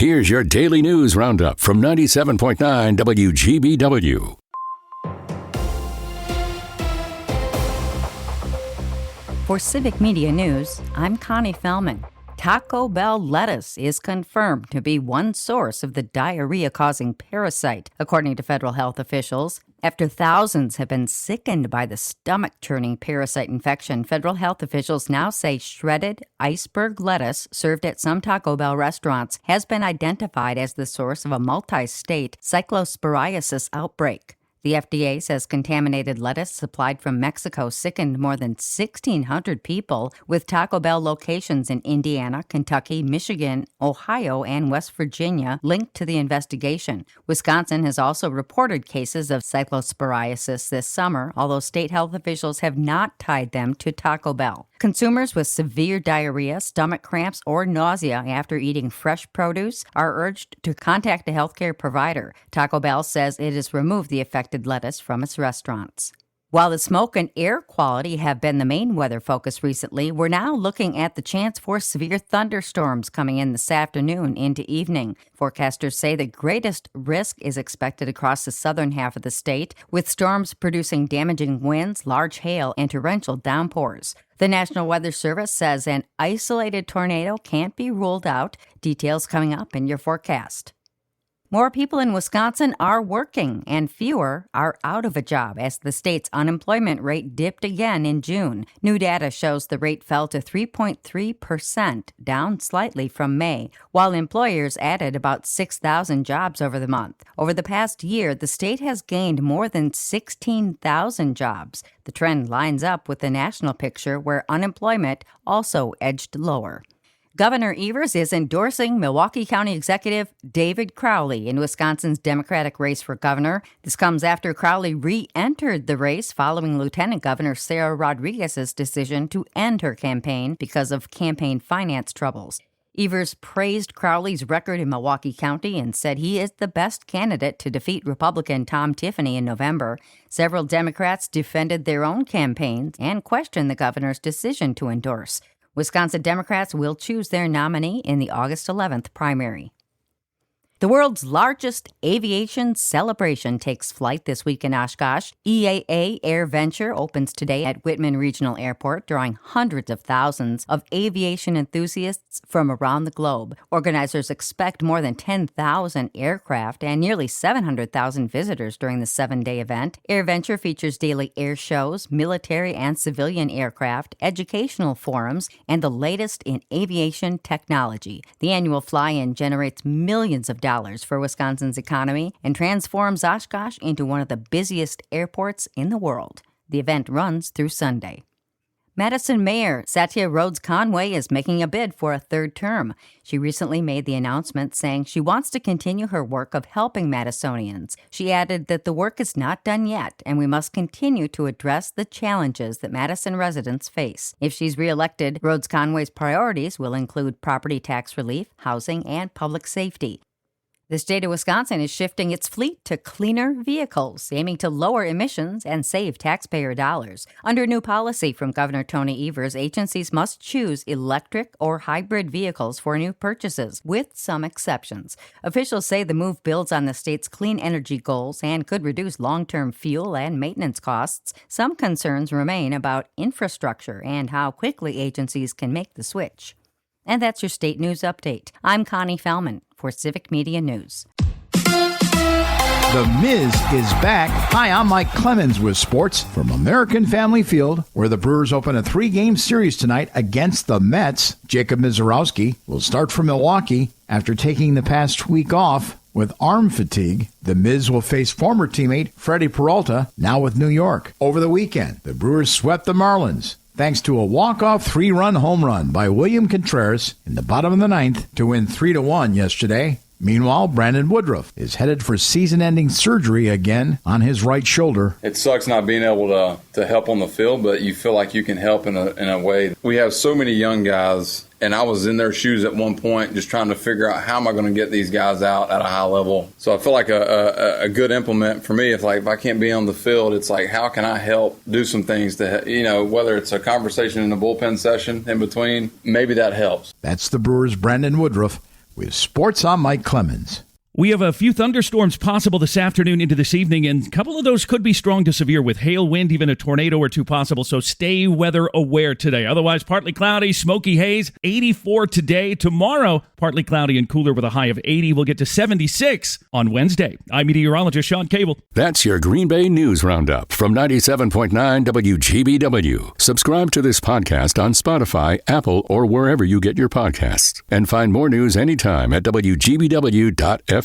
Here's your daily news roundup from 97.9 WGBW. For Civic Media News, I'm Connie Fellman. Taco Bell lettuce is confirmed to be one source of the diarrhea-causing parasite, according to federal health officials. After thousands have been sickened by the stomach-churning parasite infection, federal health officials now say shredded iceberg lettuce served at some Taco Bell restaurants has been identified as the source of a multi-state cyclosporiasis outbreak. The FDA says contaminated lettuce supplied from Mexico sickened more than 1,600 people, with Taco Bell locations in Indiana, Kentucky, Michigan, Ohio, and West Virginia linked to the investigation. Wisconsin has also reported cases of cyclosporiasis this summer, although state health officials have not tied them to Taco Bell. Consumers with severe diarrhea, stomach cramps, or nausea after eating fresh produce are urged to contact a healthcare provider. Taco Bell says it has removed the affected lettuce from its restaurants. While the smoke and air quality have been the main weather focus recently, we're now looking at the chance for severe thunderstorms coming in this afternoon into evening. Forecasters say the greatest risk is expected across the southern half of the state, with storms producing damaging winds, large hail, and torrential downpours. The National Weather Service says an isolated tornado can't be ruled out. Details coming up in your forecast. More people in Wisconsin are working and fewer are out of a job as the state's unemployment rate dipped again in June. New data shows the rate fell to 3.3%, down slightly from May, while employers added about 6,000 jobs over the month. Over the past year, the state has gained more than 16,000 jobs. The trend lines up with the national picture where unemployment also edged lower. Governor Evers is endorsing Milwaukee County Executive David Crowley in Wisconsin's Democratic race for governor. This comes after Crowley re-entered the race following Lieutenant Governor Sarah Rodriguez's decision to end her campaign because of campaign finance troubles. Evers praised Crowley's record in Milwaukee County and said he is the best candidate to defeat Republican Tom Tiffany in November. Several Democrats defended their own campaigns and questioned the governor's decision to endorse. Wisconsin Democrats will choose their nominee in the August 11th primary. The world's largest aviation celebration takes flight this week in Oshkosh. EAA Air Venture opens today at Whitman Regional Airport, drawing hundreds of thousands of aviation enthusiasts from around the globe. Organizers expect more than 10,000 aircraft and nearly 700,000 visitors during the 7-day event. Air Venture features daily air shows, military and civilian aircraft, educational forums, and the latest in aviation technology. The annual fly-in generates millions of dollars for Wisconsin's economy and transforms Oshkosh into one of the busiest airports in the world. The event runs through Sunday. Madison Mayor Satya Rhodes Conway is making a bid for a third term. She recently made the announcement saying she wants to continue her work of helping Madisonians. She added that the work is not done yet, and we must continue to address the challenges that Madison residents face. If she's reelected, Rhodes Conway's priorities will include property tax relief, housing, and public safety. The state of Wisconsin is shifting its fleet to cleaner vehicles, aiming to lower emissions and save taxpayer dollars. Under new policy from Governor Tony Evers, agencies must choose electric or hybrid vehicles for new purchases, with some exceptions. Officials say the move builds on the state's clean energy goals and could reduce long-term fuel and maintenance costs. Some concerns remain about infrastructure and how quickly agencies can make the switch. And that's your state news update. I'm Connie Fellman for Civic Media News. The Miz is back. Hi, I'm Mike Clemens with sports from American Family Field, where the Brewers open a 3-game series tonight against the Mets. Jacob Mizorowski will start for Milwaukee after taking the past week off with arm fatigue. The Miz will face former teammate Freddie Peralta, now with New York. Over the weekend, the Brewers swept the Marlins, thanks to a walk-off 3-run home run by William Contreras in the bottom of the 9th to win 3-1 yesterday. Meanwhile, Brandon Woodruff is headed for season-ending surgery again on his right shoulder. It sucks not being able to help on the field, but you feel like you can help in a way. We have so many young guys, and I was in their shoes at one point just trying to figure out how am I going to get these guys out at a high level. So I feel like a good implement for me, if I can't be on the field, it's like how can I help do some things to, whether it's a conversation in the bullpen session in between, maybe that helps. That's the Brewers' Brandon Woodruff. With sports, I'm Mike Clemens. We have a few thunderstorms possible this afternoon into this evening, and a couple of those could be strong to severe with hail, wind, even a tornado or two possible, so stay weather aware today. Otherwise, partly cloudy, smoky haze, 84 today. Tomorrow, partly cloudy and cooler with a high of 80. We'll get to 76 on Wednesday. I'm meteorologist Sean Cable. That's your Green Bay News Roundup from 97.9 WGBW. Subscribe to this podcast on Spotify, Apple, or wherever you get your podcasts. And find more news anytime at WGBW.FM.